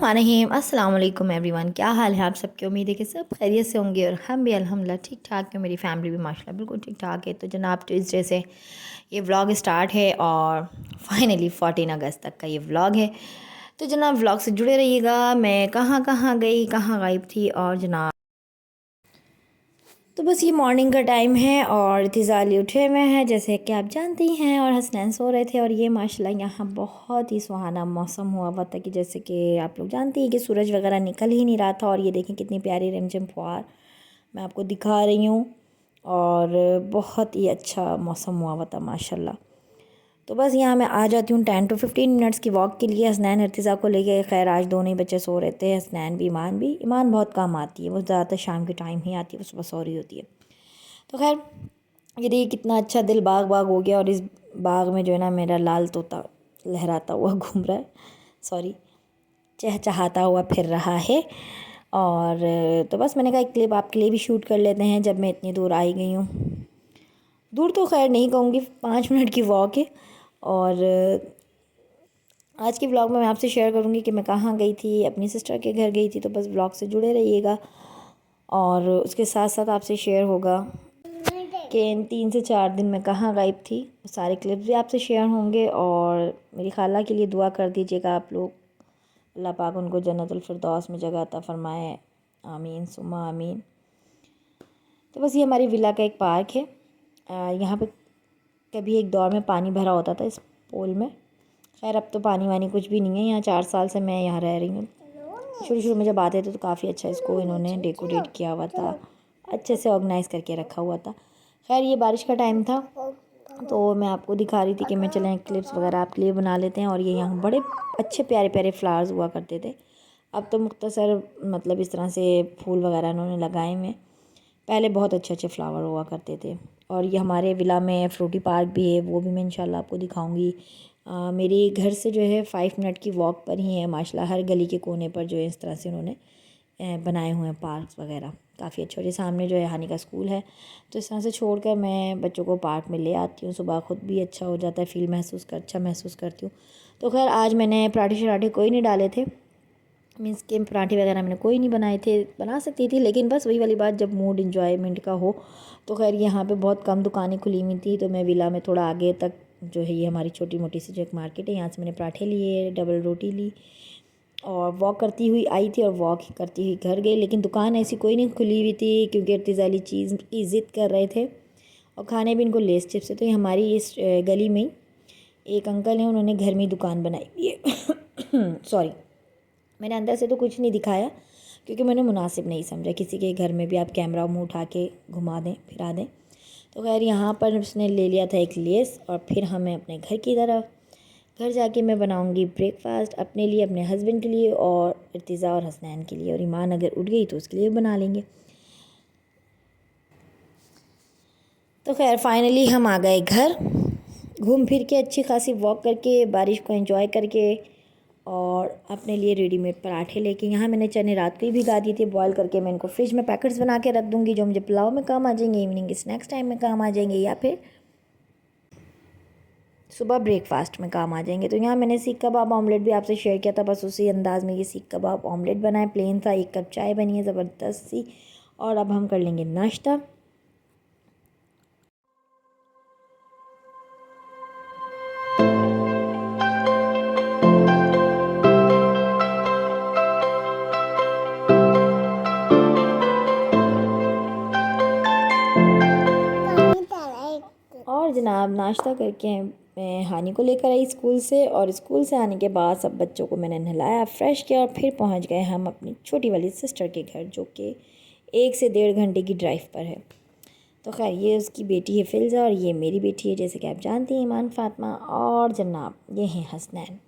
अस्सलाम वालेकुम एवरीवन। क्या हाल है आप सबके? उम्मीद है कि सब खैरियत से होंगे और हम भी अल्हम्दुलिल्लाह ठीक ठाक है। मेरी फैमिली भी माशाल्लाह बिल्कुल ठीक ठाक है। तो जनाब ट्यूसडे से ये व्लॉग स्टार्ट है और फाइनली 14 अगस्त तक का ये व्लॉग है। तो जनाब व्लॉग से जुड़े रहिएगा। मैं कहाँ कहाँ गई, कहाँ गायब थी और जनाब तो बस ये मॉर्निंग का टाइम है और इत्तिज़ाली उठे हुए हैं जैसे कि आप जानती हैं, और हसनैन सो रहे थे। और ये माशाल्लाह यहाँ बहुत ही सुहाना मौसम हुआ था कि जैसे कि आप लोग जानती हैं कि सूरज वगैरह निकल ही नहीं रहा था। और ये देखें कितनी प्यारी रिमझिम फुहार मैं आपको दिखा रही हूँ और बहुत ही अच्छा मौसम हुआ था माशाल्लाह। तो बस यहाँ मैं आ जाती हूँ 10 to 15 मिनट्स की वॉक के लिए हसनैन इर्तिज़ा को लेके। खैर आज दोनों ही बच्चे सो रहे थे, हसनैन भी ईमान भी। ईमान बहुत कम आती है, वो ज़्यादातर शाम के टाइम ही आती है, वो सुबह सो रही होती है। तो खैर ये देखिए कितना अच्छा दिल बाग बाग हो गया। और इस बाग में जो है ना मेरा लाल तोता लहराता हुआ घूम रहा है, सॉरी चहचहाता हुआ फिर रहा है। और तो बस मैंने कहा एक क्लिप आपके लिए भी शूट कर लेते हैं जब मैं इतनी दूर आई गई हूँ। दूर तो खैर नहीं कहूँगी, 5 मिनट की वॉक है। और आज के ब्लॉग में मैं आपसे शेयर करूँगी कि मैं कहाँ गई थी, अपनी सिस्टर के घर गई थी। तो बस ब्लॉग से जुड़े रहिएगा और उसके साथ साथ आपसे शेयर होगा कि इन 3 से 4 दिन में कहाँ गायब थी। सारे क्लिप्स भी आपसे शेयर होंगे। और मेरी खाला के लिए दुआ कर दीजिएगा आप लोग, अल्लाह पाक उनको जन्नतुल फिरदौस में जगह अता फरमाए, आमीन सुम्मा आमीन। तो बस ये हमारी विला का एक पार्क है। यहाँ पे कभी एक दौर में पानी भरा होता था इस पोल में। खैर अब तो पानी वानी कुछ भी नहीं है यहाँ। 4 साल से मैं यहाँ रह रही हूँ। शुरू शुरू में जब आते थे तो काफ़ी अच्छा इसको इन्होंने डेकोरेट किया हुआ था, अच्छे से ऑर्गेनाइज़ करके रखा हुआ था। खैर ये बारिश का टाइम था तो मैं आपको दिखा रही थी कि मैं चलें क्लिप्स वगैरह आपके लिए बना लेते हैं। और ये यहाँ बड़े अच्छे प्यारे प्यारे फ्लावर्स हुआ करते थे। अब तो मुख्तसर मतलब इस तरह से फूल वगैरह इन्होंने लगाए हुए। पहले बहुत अच्छे अच्छे फ्लावर हुआ करते थे। और ये हमारे विला में फ्रूटी पार्क भी है, वो भी मैं इंशाल्लाह आपको दिखाऊंगी। मेरे घर से जो है 5 मिनट की वॉक पर ही है माशाल्लाह। हर गली के कोने पर जो है इस तरह से उन्होंने बनाए हुए हैं पार्क्स वगैरह, काफ़ी अच्छे। और ये सामने जो है हानि का स्कूल है। तो इस तरह से छोड़कर मैं बच्चों को पार्क में ले आती हूँ। सुबह ख़ुद भी अच्छा हो जाता है, अच्छा महसूस करती हूँ। तो खैर आज मैंने पराठे शराठे कोई नहीं डाले थे, मीन्स के पराठे वगैरह मैंने कोई नहीं बनाए थे। बना सकती थी लेकिन बस वही वाली बात, जब मूड इंजॉयमेंट का हो। तो खैर यहाँ पे बहुत कम दुकानें खुली हुई थी तो मैं विला में थोड़ा आगे तक जो है ये हमारी छोटी मोटी सी जो एक मार्केट है, यहाँ से मैंने पराठे लिए, डबल रोटी ली और वॉक करती हुई आई थी और वॉक करती हुई घर गई। लेकिन दुकान ऐसी कोई नहीं खुली हुई थी क्योंकि इर्तिज़ाली चीज़ की ज़िद कर रहे थे और खाने भी इनको लेस चिप्स से। तो ये हमारी इस गली में एक अंकल हैं, उन्होंने घर में दुकान बनाई हुई है सॉरी, मैंने अंदर से तो कुछ नहीं दिखाया क्योंकि मैंने मुनासिब नहीं समझा किसी के घर में भी आप कैमरा मुँह उठा के घुमा दें फिरा दें। तो खैर यहाँ पर उसने ले लिया था एक लेस और फिर हमें अपने घर की तरफ। घर जाके मैं बनाऊंगी ब्रेकफास्ट अपने लिए, अपने हस्बैंड के लिए और इर्तिज़ा और हसनैन के लिए। और ईमान अगर उठ गई तो उसके लिए बना लेंगे। तो खैर फाइनली हम आ गए घर, घूम फिर के अच्छी खासी वॉक करके, बारिश को एंजॉय करके और अपने लिए रेडीमेड पराठे लेके। यहाँ मैंने चने रात को ही भिगा दिए थे बॉयल करके। मैं इनको फ्रिज में पैकेट्स बना के रख दूँगी जो मुझे पुलाव में काम आ जाएंगे, इवनिंग स्नैक्स टाइम में काम आ जाएंगे या फिर सुबह ब्रेकफास्ट में काम आ जाएंगे। तो यहाँ मैंने सीख कबाब ऑमलेट भी आपसे शेयर किया था, बस उसी अंदाज़ में ये सीख कबाब ऑमलेट बनाए। प्लेन था, 1 कप चाय बनी है ज़बरदस्त सी। और अब हम कर लेंगे नाश्ता। और जनाब नाश्ता करके मैं हानि को लेकर आई स्कूल से। और स्कूल से आने के बाद सब बच्चों को मैंने नहलाया, फ्रेश किया और फिर पहुंच गए हम अपनी छोटी वाली सिस्टर के घर जो कि 1 से 1.5 घंटे की ड्राइव पर है। तो खैर ये उसकी बेटी है फिल्ज़ा और ये मेरी बेटी है जैसे कि आप जानती हैं ईमान फ़ातिमा। और जनाब ये हैं हसनैन,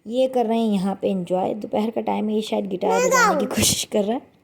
ये कर रहे हैं यहाँ पे इंजॉय। दोपहर का टाइम है, ये शायद गिटार बजाने की कोशिश कर रहा है।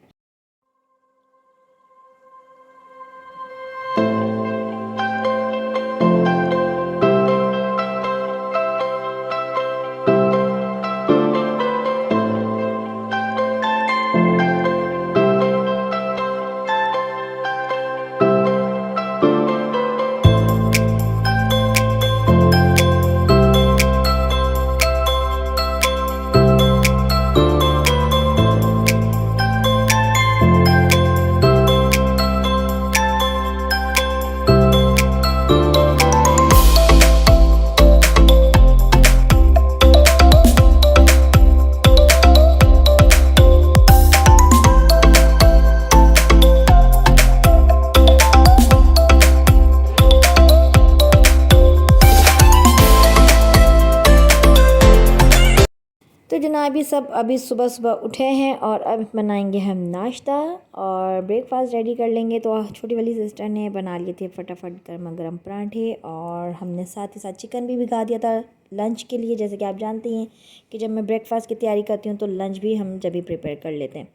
जनाब ये सब अभी सुबह सुबह उठे हैं और अब बनाएंगे हम नाश्ता और ब्रेकफास्ट रेडी कर लेंगे। तो छोटी वाली सिस्टर ने बना लिए थे फटाफट गर्मा गर्म पराठे और हमने साथ ही साथ चिकन भी भिगा दिया था लंच के लिए। जैसे कि आप जानती हैं कि जब मैं ब्रेकफास्ट की तैयारी करती हूँ तो लंच भी हम जब भी प्रिपेयर कर लेते हैं।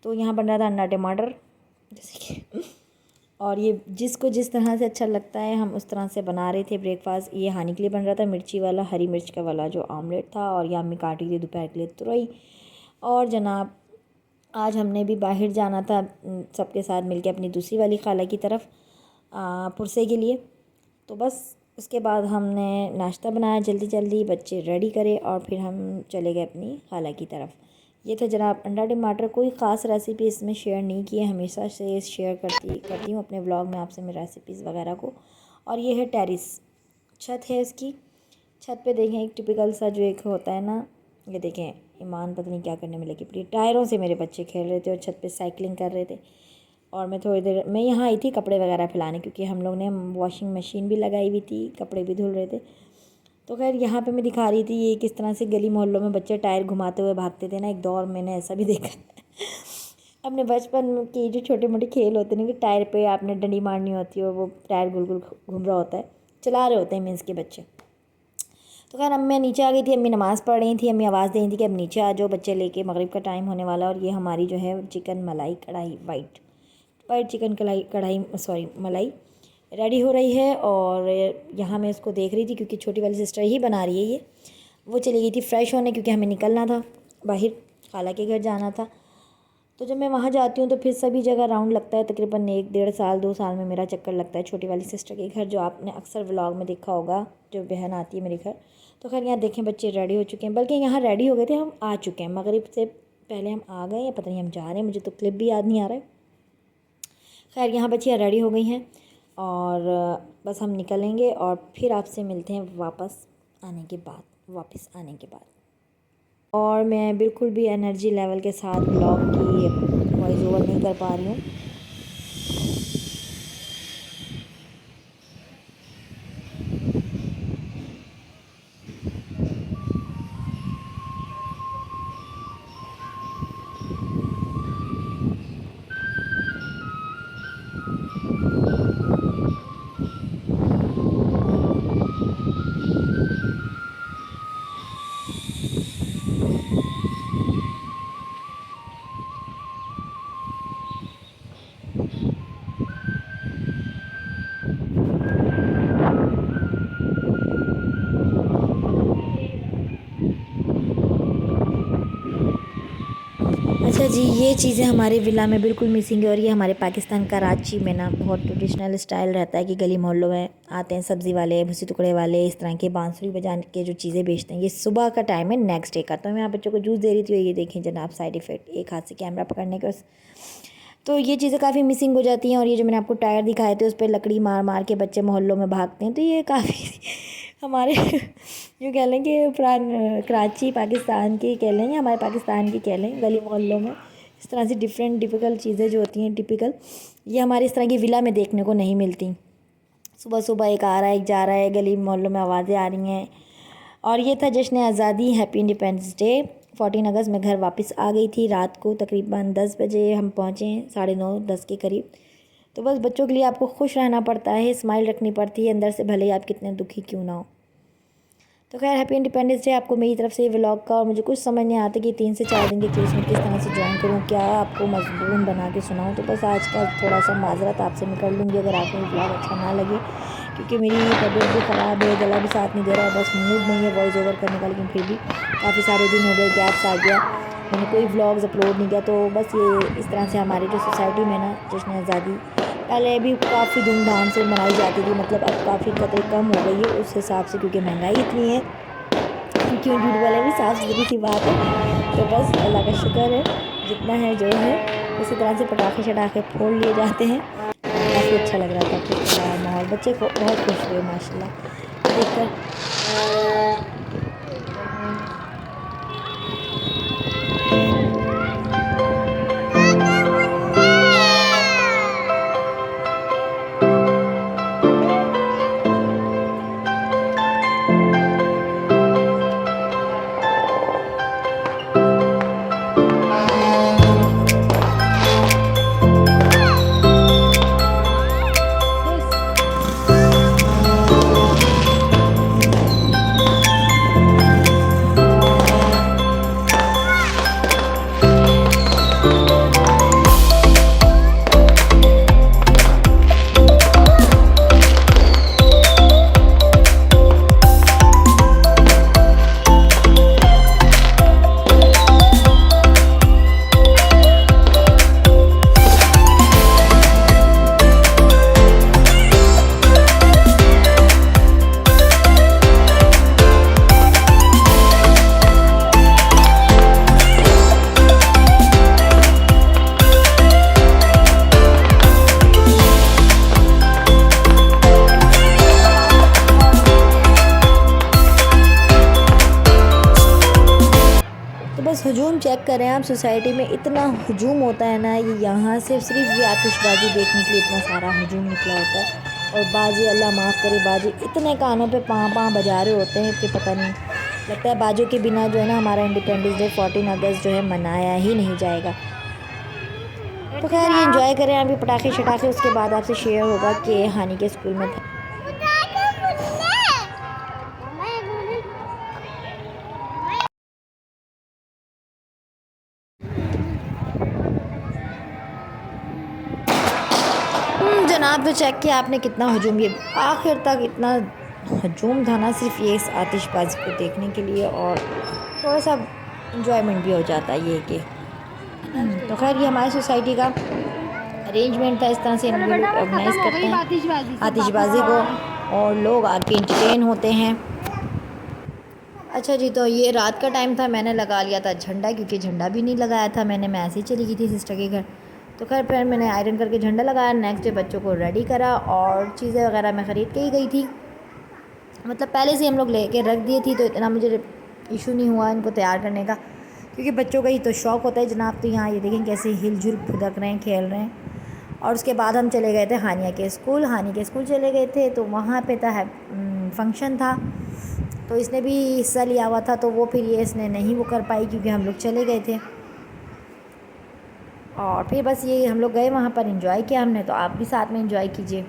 तो यहाँ बन रहा था अंडा टमाटर जैसे कि और ये जिसको जिस तरह से अच्छा लगता है हम उस तरह से बना रहे थे ब्रेकफास्ट। ये हानि के लिए बन रहा था मिर्ची वाला, हरी मिर्च का वाला जो ऑमलेट था, और यहाँ अम्मी काटी थी दोपहर के लिए तुरई। और जनाब आज हमने भी बाहर जाना था सबके साथ मिलके अपनी दूसरी वाली खाला की तरफ पुरसे के लिए। तो बस उसके बाद हमने नाश्ता बनाया जल्दी जल्दी, बच्चे रेडी करे और फिर हम चले गए अपनी खाला की तरफ। ये था जनाब अंडा टमाटर। कोई ख़ास रेसिपी इसमें शेयर नहीं की है, हमेशा से शेयर करती हूँ अपने व्लॉग में आपसे मैं रेसिपीज़ वगैरह को। और ये है टेरिस, छत है इसकी। छत पे देखें एक टिपिकल सा जो एक होता है ना, ये देखें ईमान पता नहीं क्या करने में लगी पड़ी। टायरों से मेरे बच्चे खेल रहे थे और छत पे साइकिलिंग कर रहे थे। और मैं थोड़ी देर मैं यहाँ आई थी कपड़े वगैरह फैलाने, क्योंकि हम लोग ने वॉशिंग मशीन भी लगाई हुई थी, कपड़े भी धुल रहे थे। तो खैर यहाँ पे मैं दिखा रही थी ये किस तरह से गली मोहल्लों में बच्चे टायर घुमाते हुए भागते थे ना। एक दौर मैंने ऐसा भी देखा अपने बचपन के जो छोटे मोटे खेल होते हैं कि टायर पे आपने डंडी मारनी होती है और वो टायर गुल गुल घूम रहा होता है, चला रहे होते हैं मीन्स के बच्चे। तो खैर मैं नीचे आ गई थी, अम्मी नमाज़ पढ़ रही थी, अम्मी आवाज़ दे रही थी कि अब नीचे आ जाओ बच्चे लेके, मगरिब का टाइम होने वाला। और ये हमारी जो है चिकन मलाई कढ़ाई वाइट चिकन कढ़ाई मलाई रेडी हो रही है। और यहाँ मैं इसको देख रही थी क्योंकि छोटी वाली सिस्टर ही बना रही है ये। वो चली गई थी फ्रेश होने क्योंकि हमें निकलना था बाहर, खाला के घर जाना था। तो जब मैं वहाँ जाती हूँ तो फिर सभी जगह राउंड लगता है, तकरीबन 1-1.5 साल 2 साल में मेरा चक्कर लगता है छोटी वाली सिस्टर के घर, जो आपने अक्सर व्लॉग में देखा होगा जो बहन आती है मेरे घर। तो खैर यहाँ देखें बच्चे रेडी हो चुके हैं, बल्कि यहाँ रेडी हो गए थे, हम आ चुके हैं मगरिब से पहले हम आ गए, या पता नहीं हम जा रहे हैं, मुझे तो क्लिप भी याद नहीं आ रहा है। खैर यहाँ बच्चियाँ रेडी हो गई हैं और बस हम निकलेंगे और फिर आपसे मिलते हैं वापस आने के बाद। और मैं बिल्कुल भी एनर्जी लेवल के साथ ब्लॉग की वॉइस ओवर नहीं कर पा रही हूँ। अच्छा जी, ये चीज़ें हमारे विला में बिल्कुल मिसिंग है। और ये हमारे पाकिस्तान कराची में ना बहुत ट्रेडिशनल स्टाइल रहता है कि गली मोहल्लों में आते हैं सब्ज़ी वाले, भुसी टुकड़े वाले, इस तरह के बांसुरी बजा के जो चीज़ें बेचते हैं। ये सुबह का टाइम है, नेक्स्ट डे का। तो मैं यहाँ बच्चों को जूस दे रही थी, ये देखें जनाब साइड इफ़ेक्ट, एक हाथ से कैमरा पकड़ने के। तो ये चीज़ें काफ़ी मिसिंग हो जाती हैं। और ये जो मैंने आपको टायर दिखाए थे उस पर लकड़ी मार मार के बच्चे मोहल्लों में भागते हैं, तो ये काफ़ी हमारे यूँ कह लें कि कराची पाकिस्तान की कह लें या हमारे पाकिस्तान की कह लें, गली मोहल्लों में इस तरह से डिफरेंट डिफ़िकल्ट चीज़ें जो होती हैं टिपिकल, ये हमारे इस तरह की विला में देखने को नहीं मिलती। सुबह सुबह एक आ रहा है एक जा रहा है, गली मोहल्लों में आवाज़ें आ रही हैं। और ये था जश्न आज़ादी, हैप्पी इंडिपेंडेंस डे। 14 अगस्त में घर वापस आ गई थी रात को, तकरीबन 10 बजे हम पहुँचे, 9:30-10 के करीब। तो बस बच्चों के लिए आपको खुश रहना पड़ता है, स्माइल रखनी पड़ती है अंदर से, भले ही आप कितने दुखी क्यों ना हो। तो खैर हैप्पी इंडिपेंडेंस डे आपको मेरी तरफ से ये व्लॉग का। और मुझे कुछ समझ नहीं आता कि 3 से 4 दिन की क्लिप्स में किस तरह से ज्वाइन करूँ, क्या आपको मजबून बना के सुनाऊँ। तो बस आज का थोड़ा सा माजरत आपसे मैं कर लूँगी अगर आपको ये व्लॉग अच्छा ना लगे, क्योंकि मेरी तबीयत भी ख़राब है, गला भी साथ नहीं दे रहा है, बस मूड नहीं है वॉइस ओवर करने का। लेकिन फिर भी काफ़ी सारे दिन हो गए, गैप्स आ गया, मैंने कोई व्लॉग्स अपलोड नहीं किया। तो बस ये इस तरह से हमारी जो सोसाइटी में ना जश्न आज़ादी पहले भी काफ़ी धूमधाम से मनाई जाती थी, मतलब अब काफ़ी कदर कम हो गई है उस हिसाब से, क्योंकि महंगाई इतनी है, क्यों झूठ बोले भी साफ सुथरी सी बात है। तो बस अल्लाह का शुक्र है, जितना है जो है उसी तरह से पटाखे शटाखे फोड़ लिए जाते हैं। और काफ़ी अच्छा लग रहा था, खुश माहौल, बच्चे को बहुत खुश हुए माशाल्लाह देखकर। चेक करें आप, सोसाइटी में इतना हजूम होता है ना, ये यहाँ से सिर्फ ये आतिशबाज़ी देखने के लिए इतना सारा हजूम निकला होता है। और बाजी, अल्लाह माफ़ करे, बाजी इतने कानों पे पाँ पाँ बजा रहे होते हैं कि पता नहीं, लगता है बाजों के बिना जो है ना हमारा इंडिपेंडेंस डे 14 अगस्त जो है मनाया ही नहीं जाएगा। तो खैर ये एंजॉय करें अभी पटाखे शटाखे, उसके बाद आपसे शेयर होगा कि हानी के स्कूल में जनाब। तो चेक किया आपने कितना हजूम, ये आखिर तक इतना हजूम था ना सिर्फ ये इस आतिशबाजी को देखने के लिए, और थोड़ा सा इंजॉयमेंट भी हो जाता है ये कि। तो खैर ये हमारी सोसाइटी का अरेंजमेंट था, इस तरह से ऑर्गेनाइज़ करते हैं आतिशबाजी को और लोग आके इंटरटेन होते हैं। अच्छा जी, तो ये रात का टाइम था, मैंने लगा लिया था झंडा, क्योंकि झंडा भी नहीं लगाया था मैंने, मैं ऐसे ही चली गई थी सिस्टर के घर। तो खैर फिर मैंने आयरन करके झंडा लगाया, नेक्स्ट डे बच्चों को रेडी करा और चीज़ें वगैरह मैं ख़रीद के ही गई थी, मतलब पहले से हम लोग लेके रख दिए थी, तो इतना मुझे इशू नहीं हुआ इनको तैयार करने का, क्योंकि बच्चों का ही तो शौक़ होता है जनाब। तो यहाँ ये देखें कैसे हिलजुल फुदक रहे हैं, खेल रहे हैं। और उसके बाद हम चले गए थे हानिया के स्कूल, हानि के स्कूल चले गए थे, तो वहाँ पे था फंक्शन था, तो इसने भी हिस्सा लिया हुआ था, तो वो फिर ये इसने नहीं वो कर पाई क्योंकि हम लोग चले गए थे। और फिर बस ये हम लोग गए वहाँ पर, एंजॉय किया हमने, तो आप भी साथ में एंजॉय कीजिए।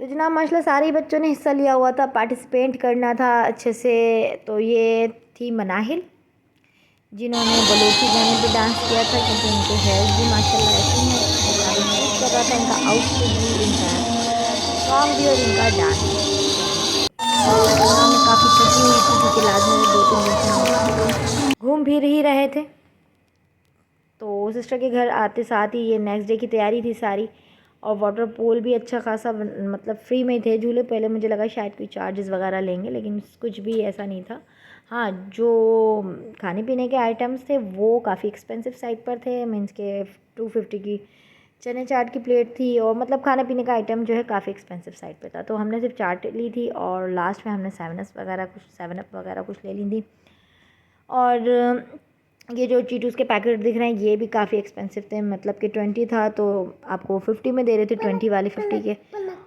तो जनाब माशाल्लाह सारे बच्चों ने हिस्सा लिया हुआ था, पार्टिसिपेट करना था अच्छे से। तो ये थी मनाहिल, जिन्होंने बलोची गाने पे डांस किया था, क्योंकि उनके हेयर भी माशाल्लाह ऐसे हैं, और काफ़ी सूट कर रहा था इनका आउटफिट भी, इनका सॉन्ग भी और इनका डांस भी। और मैं काफ़ी थकी हुई थी क्योंकि लाजमी 2-3 दिन से हम घूम फिर ही रहे थे। तो सिस्टर के घर आते साथ ही ये नेक्स्ट डे की तैयारी थी सारी, और वाटर पूल भी अच्छा खासा मतलब फ्री में थे झूले। पहले मुझे लगा शायद कोई चार्जेस वगैरह लेंगे, लेकिन कुछ भी ऐसा नहीं था। हाँ, जो खाने पीने के आइटम्स थे वो काफ़ी एक्सपेंसिव साइड पर थे, मीन्स के 250 की चने चाट की प्लेट थी, और मतलब खाने पीने का आइटम जो है काफ़ी एक्सपेंसिव साइड पे था। तो हमने सिर्फ चाट ली थी, और लास्ट में हमने 7 अप वगैरह कुछ ले ली थी। और ये जो चीटूस के पैकेट दिख रहे हैं ये भी काफ़ी एक्सपेंसिव थे, मतलब कि 20 था तो आपको 50 में दे रहे थे, 20 वाले 50 के।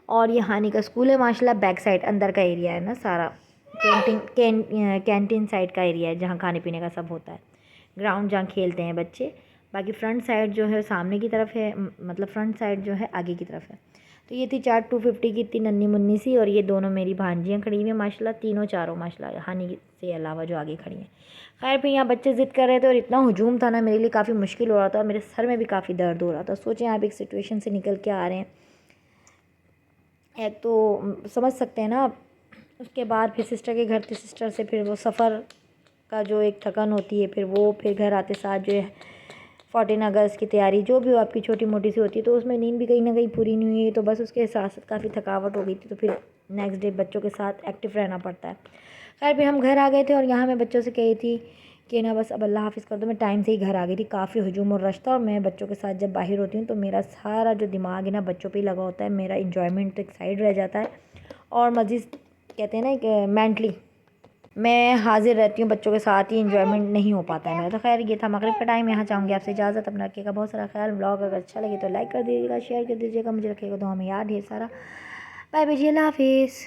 और ये हानि का स्कूल है माशाल्लाह, बैक साइड अंदर का एरिया है ना सारा, कैंटीन साइड का एरिया है जहाँ खाने पीने का सब होता है, ग्राउंड जहाँ खेलते हैं बच्चे। बाकी फ्रंट साइड जो है सामने की तरफ है, मतलब फ्रंट साइड जो है आगे की तरफ है। तो ये थी चाट 250 की, इतनी नन्ही मुन्नी सी, और ये दोनों मेरी भांजियाँ खड़ी हुई हैं माशाल्लाह, तीनों चारों माशाल्लाह, हानि से अलावा जो आगे खड़ी हैं। खैर फिर यहाँ बच्चे ज़िद कर रहे थे और इतना हजूम था ना, मेरे लिए काफ़ी मुश्किल हो रहा था, मेरे सर में भी काफ़ी दर्द हो रहा था। सोचें आप एक सिचुएशन से निकल के आ रहे हैं, एक तो समझ सकते हैं ना आप, उसके बाद फिर सिस्टर के घर थे, सिस्टर से फिर वो सफ़र का जो एक थकान होती है, फिर घर आते साथ जो है 14 अगस्त की तैयारी जो भी हो आपकी छोटी मोटी सी होती है, तो उसमें नींद भी कहीं ना कहीं पूरी नहीं हुई, तो बस उसके साथ साथ काफ़ी थकावट हो गई थी। तो फिर नेक्स्ट डे बच्चों के साथ एक्टिव रहना पड़ता है। खैर फिर हम घर आ गए थे, और यहाँ मैं बच्चों से कही थी कि ना बस अब अल्लाह हाफ़िज़ कर दो। मैं टाइम से ही घर आ गई थी, काफ़ी हजूम और रश था, और मैं बच्चों के साथ जब बाहर होती हूँ तो मेरा सारा जो दिमाग है ना बच्चों पे ही लगा होता है, मेरा इंजॉयमेंट तो एक साइड रह जाता है, और मज़ीद कहते हैं ना कि मेंटली मैं हाजिर रहती हूँ, बच्चों के साथ ही इंजॉयमेंट नहीं हो पाता है मेरा। तो खैर ये था मगरिब का टाइम, यहाँ चाहूँगी आपसे इजाज़त, अपना रखिएगा बहुत सारा ख्याल। ब्लॉग अगर अच्छा लगे तो लाइक कर दीजिएगा, शेयर कर दीजिएगा, मुझे रखिएगा तो हमें याद ढेर सारा। बाय बाय जी, अल्लाह हाफ़िज़।